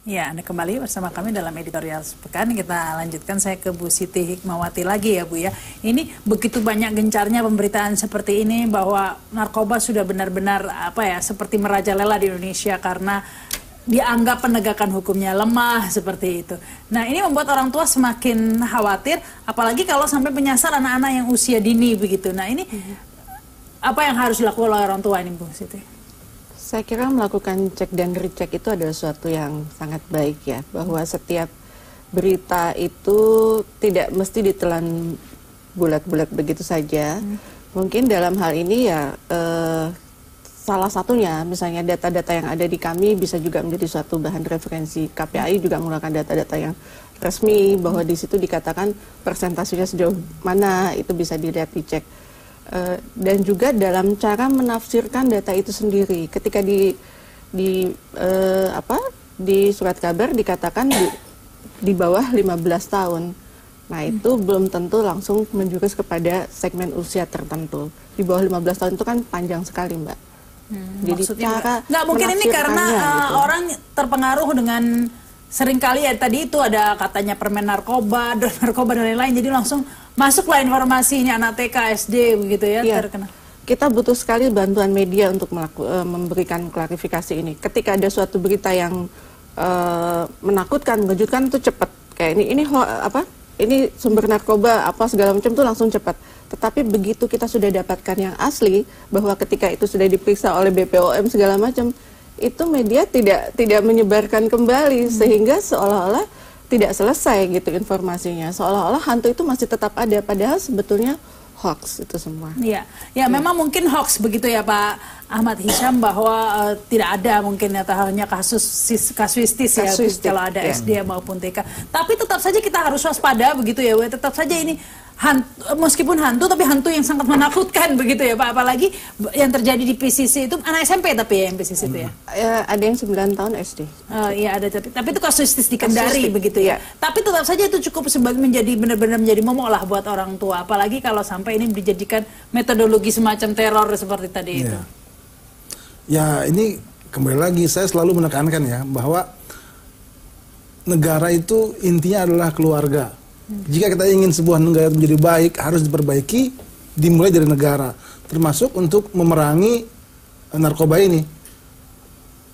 Ya, Anda kembali bersama kami dalam editorial sepekan. Kita lanjutkan, saya ke Bu Siti Hikmawati lagi ya Bu ya. Ini begitu banyak gencarnya pemberitaan seperti ini bahwa narkoba sudah benar-benar seperti merajalela di Indonesia karena dianggap penegakan hukumnya lemah seperti itu. Nah, ini membuat orang tua semakin khawatir, apalagi kalau sampai menyasar anak-anak yang usia dini begitu. Nah, ini apa yang harus dilakukan oleh orang tua ini Bu Siti? Saya kira melakukan cek dan recheck itu adalah sesuatu yang sangat baik ya, bahwa setiap berita itu tidak mesti ditelan bulat-bulat begitu saja. Mungkin dalam hal ini ya salah satunya misalnya data-data yang ada di kami bisa juga menjadi suatu bahan referensi. KPAI juga menggunakan data-data yang resmi bahwa di situ dikatakan persentasenya sejauh mana, itu bisa dilihat, dicek. Dan juga dalam cara menafsirkan data itu sendiri. Ketika di surat kabar dikatakan di bawah 15 tahun. Nah, itu belum tentu langsung menjurus kepada segmen usia tertentu. Di bawah 15 tahun itu kan panjang sekali, Mbak. Jadi cara nggak mungkin ini karena gitu. Orang terpengaruh dengan seringkali ya tadi itu ada katanya permen narkoba dan lain-lain, jadi langsung masuklah informasi ini anak TK, SD begitu ya, terkena. Kita butuh sekali bantuan media untuk memberikan klarifikasi ini. Ketika ada suatu berita yang menakutkan, mengejutkan, itu cepat. Kayak ini sumber narkoba apa segala macam itu langsung cepat. Tetapi begitu kita sudah dapatkan yang asli, bahwa ketika itu sudah diperiksa oleh BPOM segala macam, itu media tidak menyebarkan kembali, sehingga seolah-olah tidak selesai gitu informasinya, seolah-olah hantu itu masih tetap ada, padahal sebetulnya hoax itu semua. Iya, ya memang mungkin hoax begitu ya Pak Ahmad Hisham, bahwa tidak ada mungkin atau hanya kasuistis ya kalau ada SD maupun TK. Tapi tetap saja kita harus waspada begitu ya, tetap saja ini meskipun hantu, tapi hantu yang sangat menakutkan begitu ya Pak. Apalagi yang terjadi di PCC itu anak SMP tapi ya yang PCC itu ya. Ada yang 9 tahun SD. Iya ada, tapi itu kasuistis di Kendari begitu ya. Tapi tetap saja itu cukup sebagai benar-benar menjadi momok lah buat orang tua. Apalagi kalau sampai ini dijadikan metodologi semacam teror seperti tadi itu. Ya, ini kembali lagi saya selalu menekankan ya bahwa negara itu intinya adalah keluarga. Jika kita ingin sebuah negara menjadi baik, harus diperbaiki, dimulai dari negara, termasuk untuk memerangi narkoba ini.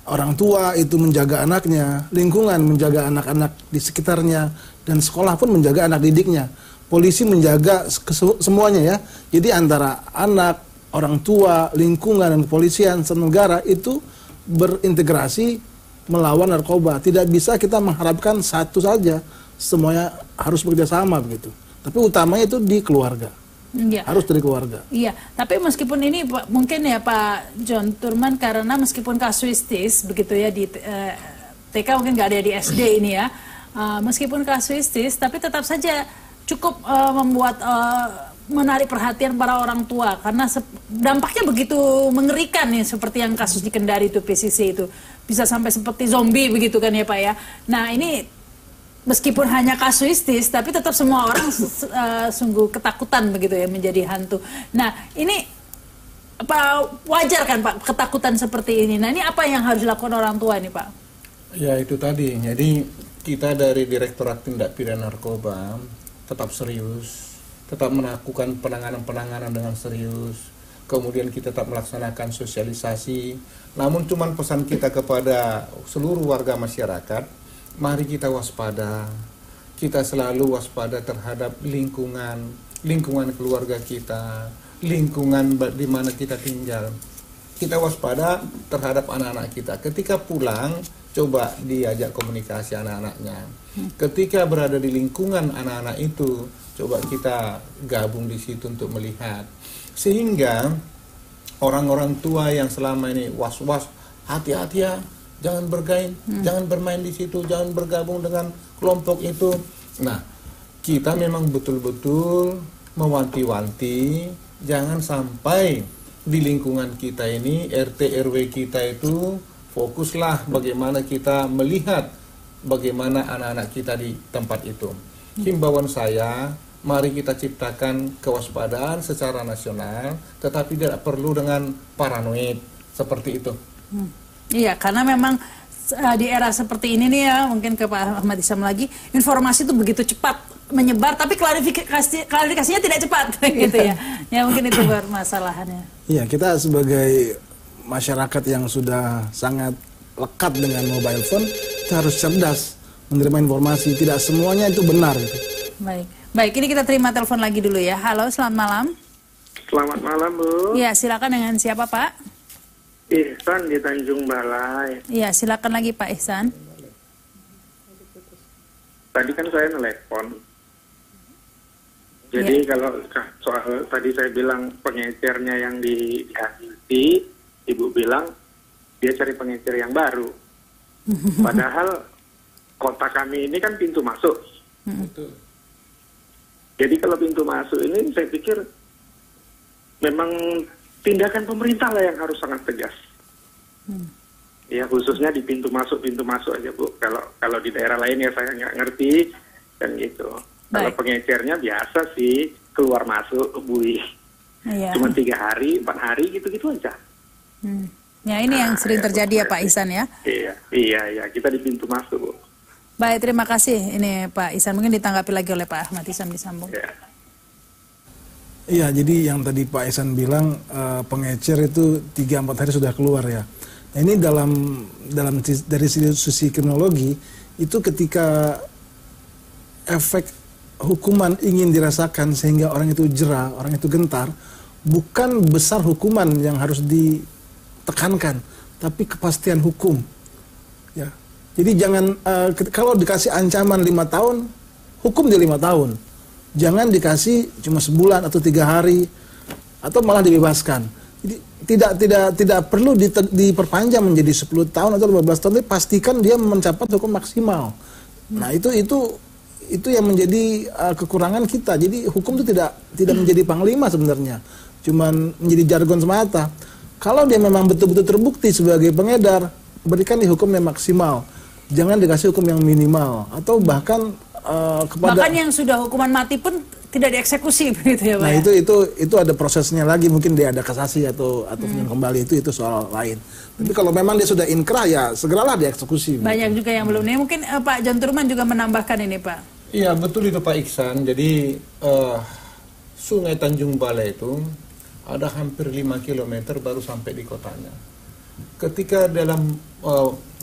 Orang tua itu menjaga anaknya, lingkungan menjaga anak-anak di sekitarnya, dan sekolah pun menjaga anak didiknya. Polisi menjaga semuanya ya. Jadi antara anak, orang tua, lingkungan, dan kepolisian senegara itu berintegrasi melawan narkoba. Tidak bisa kita mengharapkan satu saja. Semuanya harus bekerja sama begitu. Tapi utamanya itu di keluarga. Ya. Harus dari keluarga. Iya, tapi meskipun ini mungkin ya Pak John Turman, karena meskipun kasuistis begitu ya di TK mungkin nggak ada di SD ini ya. Meskipun kasuistis, tapi tetap saja cukup membuat menarik perhatian para orang tua karena dampaknya begitu mengerikan nih, seperti yang kasus di Kendari itu PCC itu bisa sampai seperti zombie begitu kan ya Pak ya. Nah ini meskipun hanya kasuistis, tapi tetap semua orang sungguh ketakutan begitu ya menjadi hantu. Nah ini wajar kan Pak ketakutan seperti ini. Nah ini apa yang harus dilakukan orang tua ini Pak? Ya itu tadi, jadi kita dari Direktorat Tindak Pidana Narkoba tetap serius, tetap melakukan penanganan dengan serius. Kemudian kita tetap melaksanakan sosialisasi. Namun cuman pesan kita kepada seluruh warga masyarakat, mari kita waspada, kita selalu waspada terhadap lingkungan keluarga kita, lingkungan di mana kita tinggal. Kita waspada terhadap anak-anak kita. Ketika pulang, coba diajak komunikasi anak-anaknya. Ketika berada di lingkungan anak-anak itu, coba kita gabung di situ untuk melihat. Sehingga orang-orang tua yang selama ini was-was, hati-hati ya, jangan jangan bermain di situ, jangan bergabung dengan kelompok itu. Nah, kita memang betul-betul mewanti-wanti, jangan sampai di lingkungan kita ini, RT RW kita itu, fokuslah bagaimana kita melihat bagaimana anak-anak kita di tempat itu. Himbauan saya, mari kita ciptakan kewaspadaan secara nasional, tetapi tidak perlu dengan paranoid seperti itu. Iya, karena memang di era seperti ini nih ya, mungkin ke Pak Ahmad Ihsan lagi, informasi itu begitu cepat menyebar, tapi klarifikasinya tidak cepat, gitu ya. Ya mungkin itu permasalahannya. Iya, kita sebagai masyarakat yang sudah sangat lekat dengan mobile phone, kita harus cerdas menerima informasi. Tidak semuanya itu benar. Gitu. Baik, ini kita terima telepon lagi dulu ya. Halo, selamat malam. Selamat malam, Bu. Ya, silakan, dengan siapa, Pak? Ihsan di Tanjung Balai. Iya, silakan lagi Pak Ihsan. Tadi kan saya nelpon. Jadi kalau soal tadi saya bilang pengecernya yang dihakiti, Ibu bilang dia cari pengecer yang baru. Padahal kota kami ini kan pintu masuk. Jadi kalau pintu masuk ini saya pikir memang tindakan pemerintah lah yang harus sangat tegas. Ya khususnya di pintu masuk aja, Bu. Kalau di daerah lain ya saya nggak ngerti dan gitu. Kalau pengecernya biasa sih keluar masuk bui. Cuma 3 hari, 4 hari gitu-gitu aja. Ya ini yang sering terjadi ya Pak Ihsan ya. Iya, kita di pintu masuk, Bu. Baik, terima kasih ini Pak Ihsan. Mungkin ditanggapi lagi oleh Pak Ahmad Ihsan disambung. Iya, jadi yang tadi Pak Ihsan bilang pengecer itu 3-4 hari sudah keluar ya. Nah ini dari sisi kriminologi itu ketika efek hukuman ingin dirasakan sehingga orang itu jera, orang itu gentar, bukan besar hukuman yang harus ditekankan, tapi kepastian hukum. Ya, jadi jangan kalau dikasih ancaman 5 tahun, hukum dia 5 tahun. Jangan dikasih cuma sebulan atau 3 hari atau malah dibebaskan. Jadi tidak perlu diperpanjang menjadi 10 tahun atau 15 tahun, tapi pastikan dia mencapai hukum maksimal. Nah itu yang menjadi kekurangan kita. Jadi hukum itu tidak menjadi panglima sebenarnya, cuman menjadi jargon semata. Kalau dia memang betul-betul terbukti sebagai pengedar, berikan hukum yang maksimal. Jangan dikasih hukum yang minimal atau bahkan bahkan yang sudah hukuman mati pun tidak dieksekusi begitu ya Pak. Nah itu ada prosesnya lagi, mungkin dia ada kasasi atau peninjauan kembali, itu soal lain. Tapi kalau memang dia sudah inkrah ya segeralah dieksekusi. Banyak juga yang belum. Nih mungkin Pak John Turman juga menambahkan ini Pak. Iya betul itu Pak Ihsan. Jadi Sungai Tanjung Balai itu ada hampir 5 km baru sampai di kotanya. Ketika dalam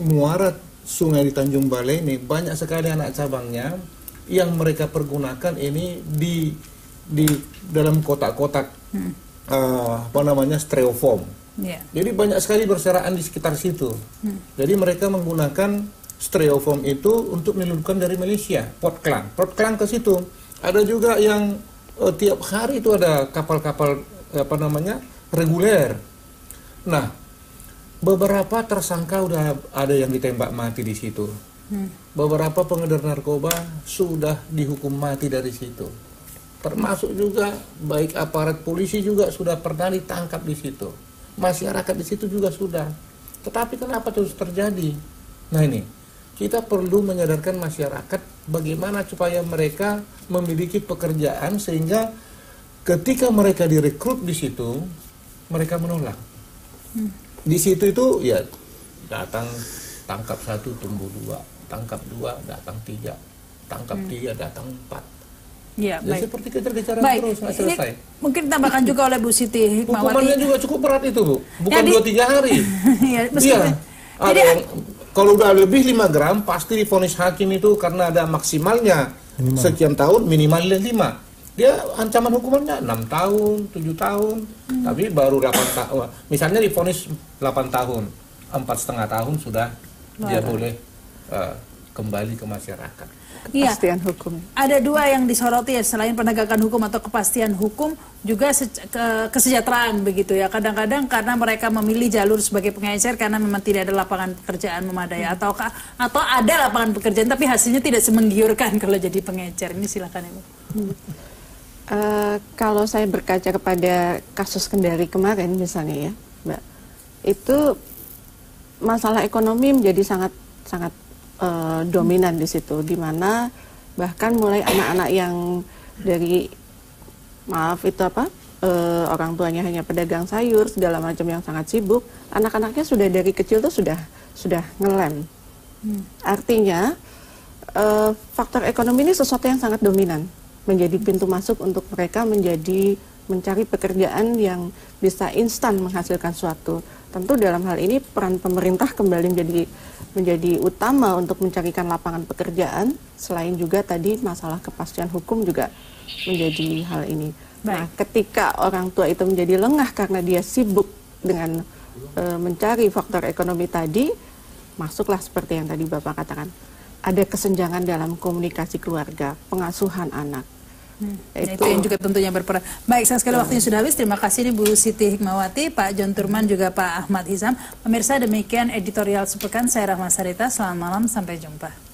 muara sungai di Tanjung Balai ini banyak sekali anak cabangnya yang mereka pergunakan ini di dalam kotak-kotak styrofoam. Jadi banyak sekali berserakan di sekitar situ. Jadi mereka menggunakan styrofoam itu untuk menyelundupkan dari Malaysia, Port Klang ke situ. Ada juga yang tiap hari itu ada kapal-kapal reguler. Nah, beberapa tersangka udah ada yang ditembak mati di situ. Beberapa pengedar narkoba sudah dihukum mati dari situ. Termasuk juga baik aparat polisi juga sudah pernah ditangkap di situ. Masyarakat di situ juga sudah. Tetapi kenapa terus terjadi? Nah ini, kita perlu menyadarkan masyarakat bagaimana supaya mereka memiliki pekerjaan sehingga ketika mereka direkrut di situ, mereka menolak. Di situ itu ya datang tangkap 1 tumbuh 2, tangkap 2 datang 3, tangkap 3 datang 4. Ya, baik. Seperti kejar-kejaran terus nggak selesai. Mungkin tambahkan juga oleh Bu Siti Hikmawati. Hukumannya juga cukup berat itu Bu, bukan 2-3 hari. Iya. Ada yang kalau udah lebih 5 gram pasti divonis hakim itu karena ada maksimalnya sekian tahun, minimalnya 5. Dia ancaman hukumannya 6 tahun, 7 tahun, tapi baru 8 tahun. Misalnya divonis 8 tahun, 4,5 tahun sudah dia boleh kembali ke masyarakat. Kepastian hukum. Ada 2 yang disoroti ya, selain penegakan hukum atau kepastian hukum, juga kesejahteraan begitu ya. Kadang-kadang karena mereka memilih jalur sebagai pengecer karena memang tidak ada lapangan pekerjaan memadai, atau ada lapangan pekerjaan tapi hasilnya tidak semenggiurkan kalau jadi pengecer. Ini silakan Ibu. Kalau saya berkaca kepada kasus Kendari kemarin misalnya ya, Mbak, itu masalah ekonomi menjadi sangat dominan di situ, di mana bahkan mulai anak-anak yang dari orang tuanya hanya pedagang sayur segala macam yang sangat sibuk, anak-anaknya sudah dari kecil tuh sudah ngelem Artinya faktor ekonomi ini sesuatu yang sangat dominan, menjadi pintu masuk untuk mereka mencari pekerjaan yang bisa instan menghasilkan suatu. Tentu dalam hal ini peran pemerintah kembali menjadi utama untuk mencarikan lapangan pekerjaan, selain juga tadi masalah kepastian hukum juga menjadi hal ini. Nah, ketika orang tua itu menjadi lengah karena dia sibuk dengan mencari faktor ekonomi tadi, masuklah seperti yang tadi Bapak katakan, ada kesenjangan dalam komunikasi keluarga, pengasuhan anak. Itu yang juga tentunya berperan. Baik, sayang sekali waktunya sudah habis. Terima kasih nih Bu Siti Hikmawati, Pak John Turman, juga Pak Ahmad Hizam. Pemirsa, demikian editorial sepekan. Saya Rahma Sarita. Selamat malam, sampai jumpa.